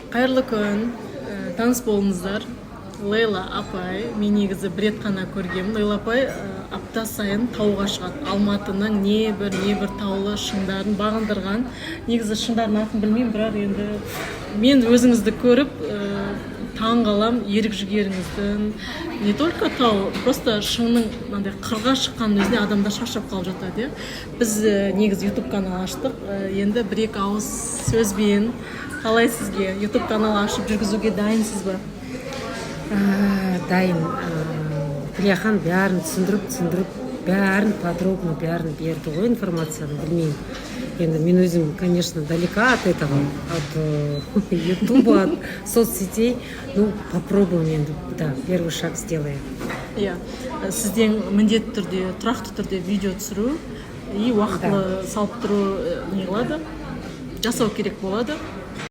Қайырлы күн, таныс болыңыздар. Лейла апай, мен негізі бір рет қана көргенмін. Лейла апай апта сайын тауға шығады. Алматының небір таулы шыңдарын бағындырған. Негізі шыңдардың атын білмеймін, бірақ енді мен өзіңізді көріп таң қалам, ерік жігеріңіздің. Не только тау, просто шыңның мынандай қырға шыққан өзіне адамдар шаршап қалып жатады. Біз негізі YouTube канал аштық. Енді бір-екі ауыз сөзбен қалай сізге YouTube канал ашып жүргізуге дайынсыз ба? Дайын. Тілехан бәрін түсіндіріп, бәрін подробно бәрін берді ғой, информацияны білмеймін. Енді мен өзім, конечно, далека от этого, от Ютуба, от соцсетей. Ну, попробуем енді, да, первый шаг сделаем. Иә, сізден міндетті түрде, тұрақты түрде видео түсіру и уақытылы салып тұру не қылады, жасау керек болады.